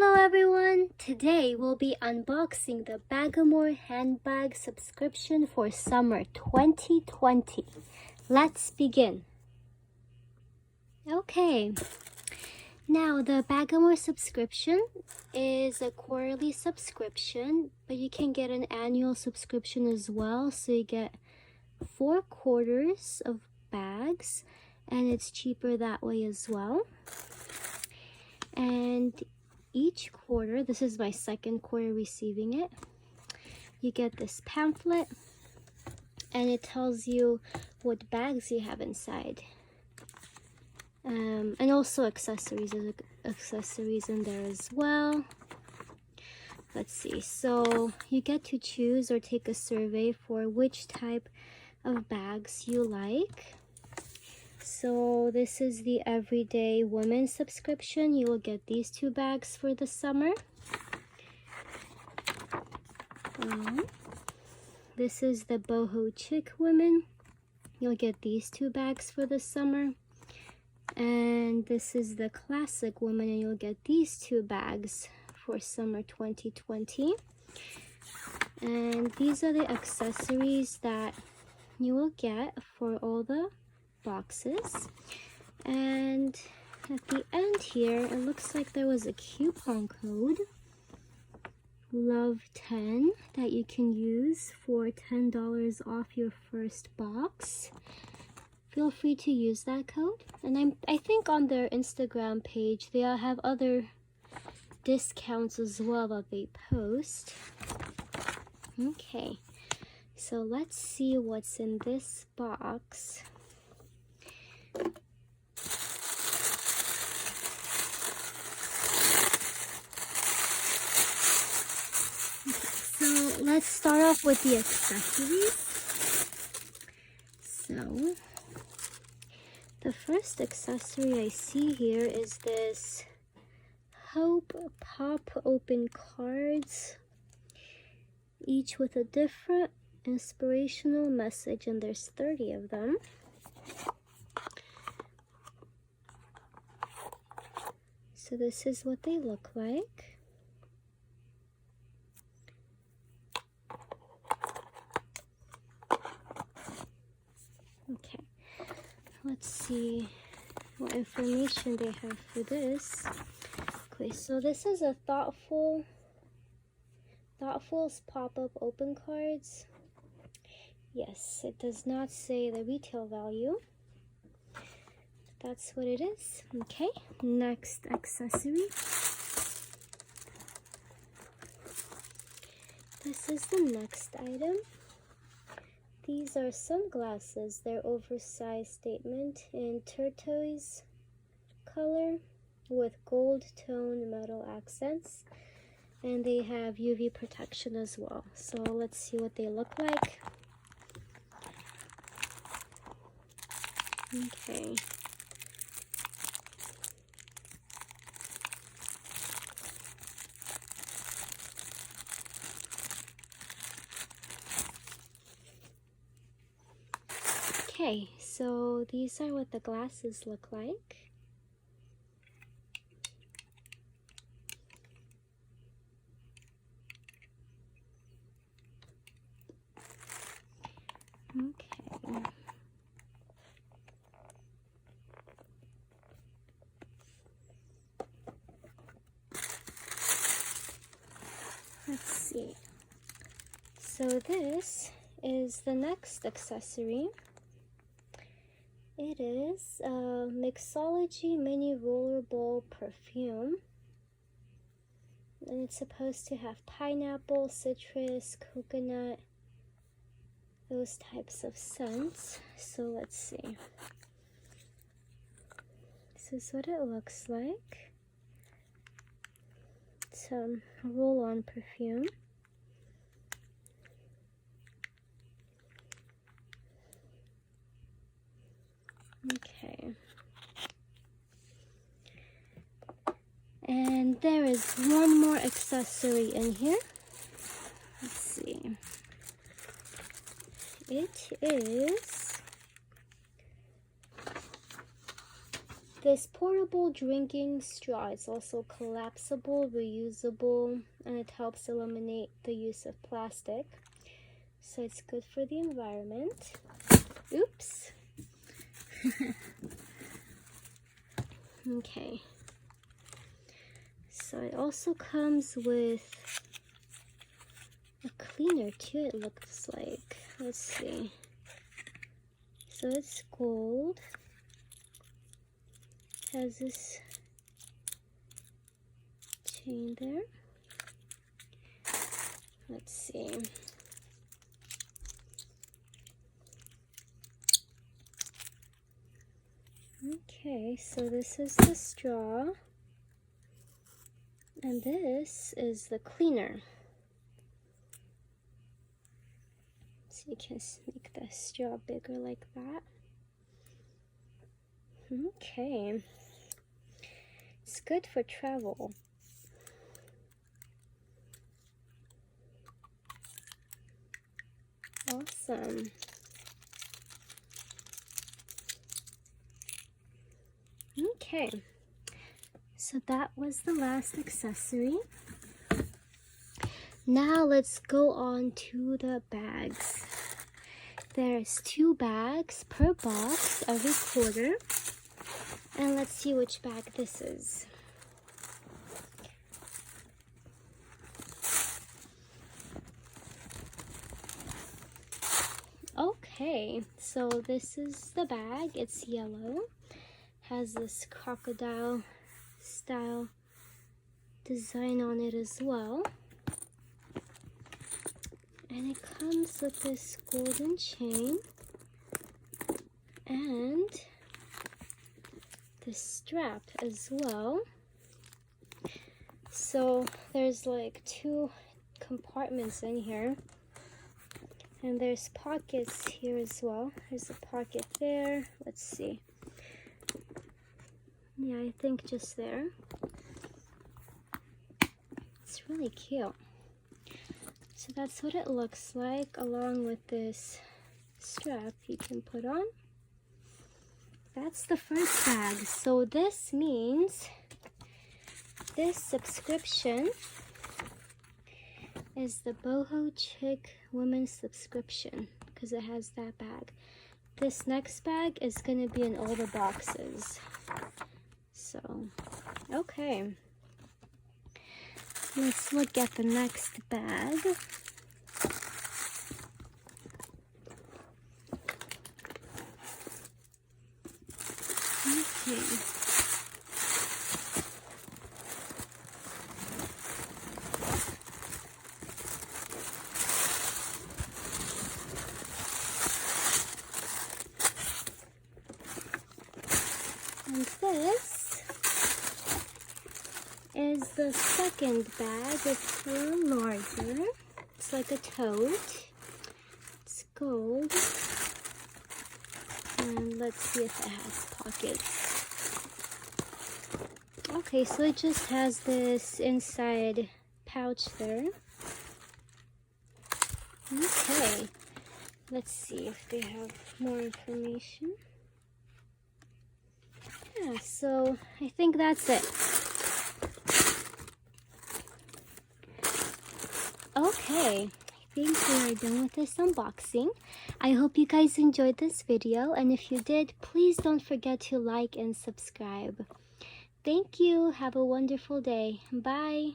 Hello everyone! Today we'll be unboxing the Bagamour Handbag subscription for summer 2020. Let's begin. Okay, now the Bagamour subscription is a quarterly subscription, but you can get an annual subscription as well, so you get 4 quarters of bags, and it's cheaper that way as well. And each quarter, this is my second quarter receiving it, you get this pamphlet and it tells you what bags you have inside, and also accessories. There's accessories in there as well. Let's see, so you get to choose or take a survey for which type of bags you like. So this is the everyday women's subscription. You will get these 2 bags for the summer. This is the Boho Chic women. You'll get these 2 bags for the summer. And this is the classic woman, and you'll get these 2 bags for summer 2020. And these are the accessories that you will get for all the boxes. And at the end here, it looks like there was a coupon code, LOVE10, that you can use for $10 off your first box. Feel free to use that code. And I think on their Instagram page they have other discounts as well that they post. Okay, so let's see what's in this box. So let's start off with the accessories. So the first accessory I see here is this Hope Pop Open cards, each with a different inspirational message, and there's 30 of them. So this is what they look like. Okay, let's see what information they have for this. Okay, so this is a Thoughtful's pop-up open cards. Yes, it does not say the retail value. That's what it is. Okay, next accessory. This is the next item. These are sunglasses. They're oversized statement in turquoise color with gold tone metal accents, and they have UV protection as well. So let's see what they look like. Okay. Okay, so these are what the glasses look like. Okay. Let's see. So this is the next accessory. It is a Mixology Mini Rollerball Perfume. And it's supposed to have pineapple, citrus, coconut, those types of scents. So let's see. This is what it looks like. It's a roll-on perfume. Okay. And there is one more accessory in here. Let's see. It is this portable drinking straw is also collapsible, reusable, and it helps eliminate the use of plastic. So it's good for the environment. Oops. Okay. So it also comes with a cleaner too, it looks like. Let's see. So it's gold. Has this chain there. Let's see. Okay, so this is the straw, and this is the cleaner. So you can make the straw bigger like that. Okay, it's good for travel. Awesome. Okay, so that was the last accessory. Now let's go on to the bags. There's 2 bags per box every quarter. And let's see which bag this is. Okay, so this is the bag. It's yellow. Has this crocodile style design on it as well. And it comes with this golden chain and the strap as well. So there's like 2 compartments in here, and there's pockets here as well. There's a pocket there. Let's see. Yeah, I think just there. It's really cute. So that's what it looks like, along with this strap you can put on. That's the first bag. So this means this subscription is the Boho Chic women's subscription, because it has that bag. This next bag is going to be in all the boxes. So, okay. Let's look at the next bag. Okay. And this is the second bag. It's a little larger. It's like a tote. It's gold. And let's see if it has pockets. Okay, so it just has this inside pouch there. Okay, let's see if they have more information. Yeah, so I think that's it. Okay, I think we are done with this unboxing. I hope you guys enjoyed this video, and if you did, please don't forget to like and subscribe. Thank you. Have a wonderful day. Bye.